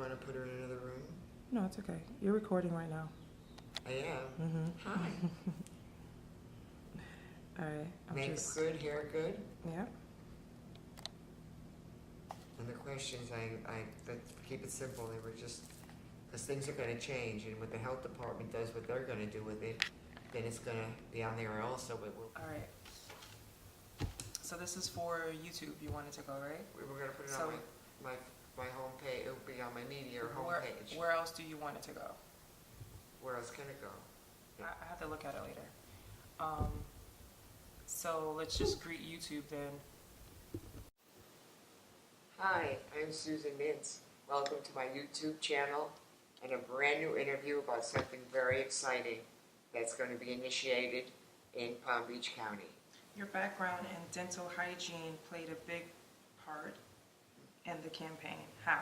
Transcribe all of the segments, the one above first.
want to put her in another room? No, it's okay. You're recording right now. I am. Mm-hmm. Hi. All right. Makeup good, hair good? Yeah. And the questions, let's keep it simple. They were just, because things are going to change, and what the health department does, what they're going to do with it, then it's going to be on there also. It will. All right. So this is for YouTube. You wanted to go, right? We were going to put it So- on my homepage. It will be on my media or homepage. Where else do you want it to go? Where else can it go? I have to look at it later. So let's just greet YouTube then. Hi, I'm Susan Mintz. Welcome to my YouTube channel and a brand new interview about something very exciting that's going to be initiated in Palm Beach County. Your background in dental hygiene played a big part in the campaign. How?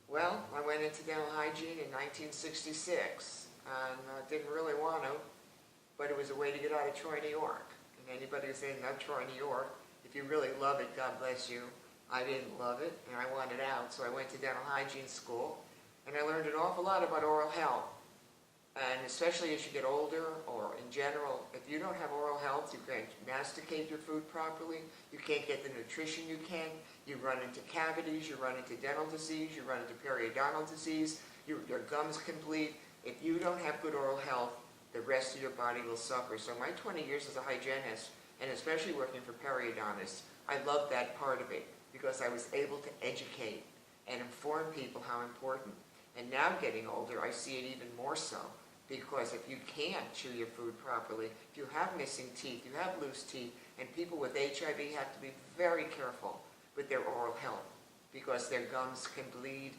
Well, I went into dental hygiene in 1966 and didn't really want to, but it was a way to get out of Troy, New York. And anybody who's in Troy, New York, if you really love it, God bless you. I didn't love it, and I wanted out, so I went to dental hygiene school, and I learned an awful lot about oral health. And especially as you get older, or in general, if you don't have oral health, you can't masticate your food properly, you can't get the nutrition you can, you run into cavities, you run into dental disease, you run into periodontal disease, your gums can bleed. If you don't have good oral health, the rest of your body will suffer. So my 20 years as a hygienist, and especially working for periodontists, I love that part of it because I was able to educate and inform people how important. And now getting older, I see it even more so, because if you can't chew your food properly, if you have missing teeth, you have loose teeth, and people with HIV have to be very careful with their oral health because their gums can bleed,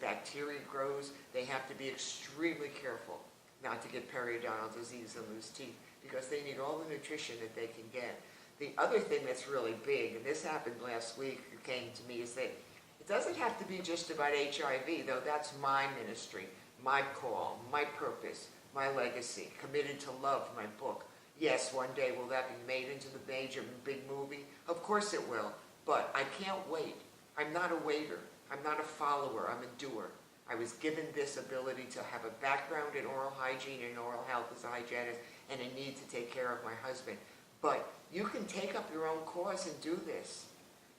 bacteria grows, they have to be extremely careful not to get periodontal disease and loose teeth because they need all the nutrition that they can get. The other thing that's really big, and this happened last week, it came to me, is that it doesn't have to be just about HIV, though that's my ministry, my call, my purpose, my legacy, Committed to Love, my book. Yes, one day will that be made into the major big movie? Of course it will, but I can't wait. I'm not a waiter. I'm not a follower. I'm a doer. I was given this ability to have a background in oral hygiene and oral health as a hygienist and a need to take care of my husband. But you can take up your own cause and do this.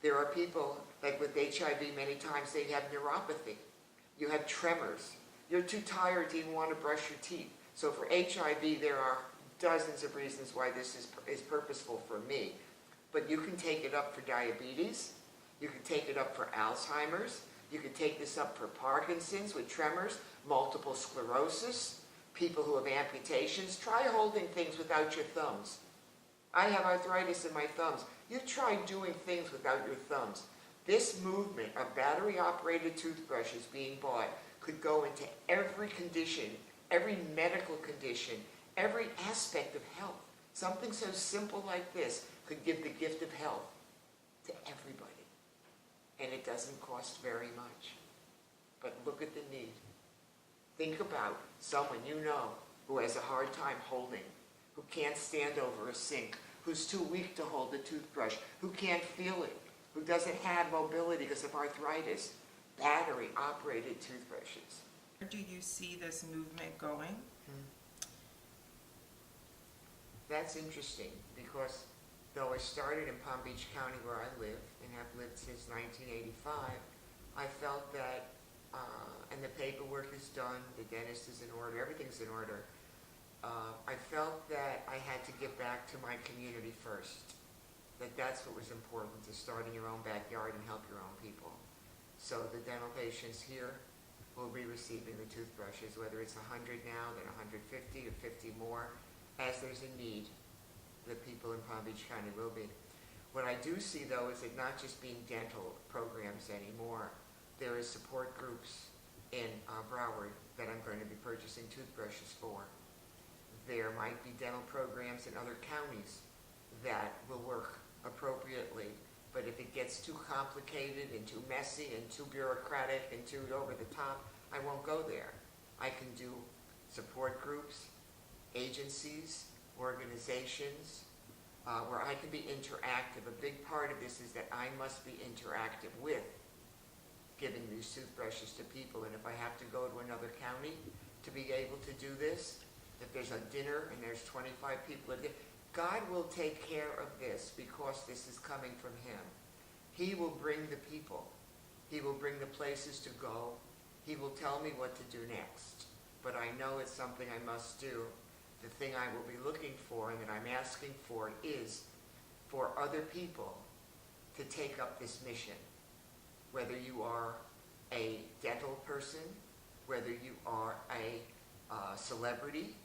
There are people, like with HIV, many times they have neuropathy. You have tremors. You're too tired to even want to brush your teeth. So for HIV, there are dozens of reasons why this is purposeful for me. But you can take it up for diabetes. You can take it up for Alzheimer's. You can take this up for Parkinson's with tremors, multiple sclerosis, people who have amputations. Try holding things without your thumbs. I have arthritis in my thumbs. You try doing things without your thumbs. This movement of battery-operated toothbrushes being bought could go into every condition, every medical condition, every aspect of health. Something so simple like this could give the gift of health to everybody. And it doesn't cost very much. But look at the need. Think about someone you know who has a hard time holding, who can't stand over a sink, who's too weak to hold the toothbrush, who can't feel it, who doesn't have mobility because of arthritis. Battery-operated toothbrushes. Where do you see this movement going? That's interesting because though I started in Palm Beach County where I live and have lived since 1985, I felt that, and the paperwork is done, the dentist is in order, everything's in order. I felt that I had to give back to my community first. That's what was important, to start in your own backyard and help your own people. So the dental patients here will be receiving the toothbrushes, whether it's 100 now, then 150 or 50 more. As there's a need, the people in Palm Beach County will be. What I do see, though, is it not just being dental programs anymore. There is support groups in Broward that I'm going to be purchasing toothbrushes for. There might be dental programs in other counties that will work appropriately. But if it gets too complicated and too messy and too bureaucratic and too over the top, I won't go there. I can do support groups, agencies, organizations, where I can be interactive. A big part of this is that I must be interactive with giving these toothbrushes to people. And if I have to go to another county to be able to do this, if there's a dinner and there's 25 people at dinner, God will take care of this because this is coming from him. He will bring the people. He will bring the places to go. He will tell me what to do next. But I know it's something I must do. The thing I will be looking for and that I'm asking for is for other people to take up this mission. Whether you are a dental person, whether you are a celebrity,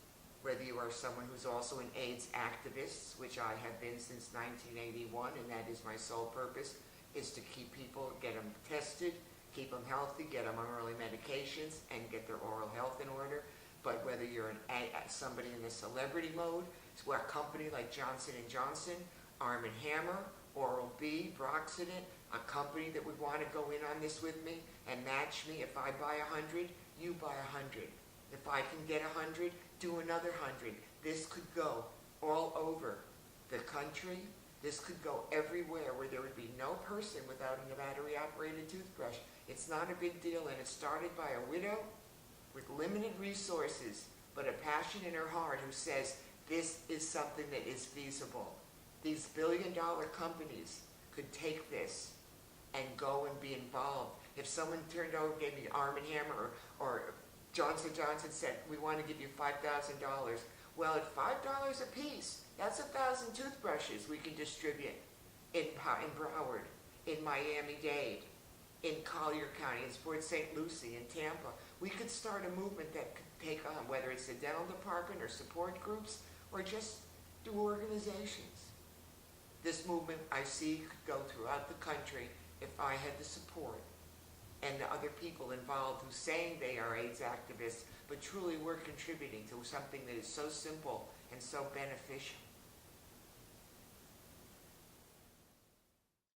whether you are someone who's also an AIDS activist, which I have been since 1981, and that is my sole purpose, is to keep people, get them tested, keep them healthy, get them on early medications, and get their oral health in order. But whether you're somebody in the celebrity mode, so a company like Johnson & Johnson, Arm & Hammer, Oral-B, Broxident, a company that would want to go in on this with me and match me. If I buy 100, you buy 100. If I can get 100, do another 100. This could go all over the country. This could go everywhere where there would be no person without a battery-operated toothbrush. It's not a big deal, and it started by a widow with limited resources, but a passion in her heart who says, this is something that is feasible. These billion-dollar companies could take this and go and be involved. If someone turned over, gave me Arm & Hammer, or Johnson & Johnson said, we want to give you $5,000. Well, at $5 a piece, that's 1,000 toothbrushes we can distribute in Broward, in Miami-Dade, in Collier County, in Port St. Lucie, in Tampa. We could start a movement that could take on, whether it's the dental department or support groups, or just do organizations. This movement I see could go throughout the country if I had the support and the other people involved who saying they are AIDS activists, but truly we're contributing to something that is so simple and so beneficial.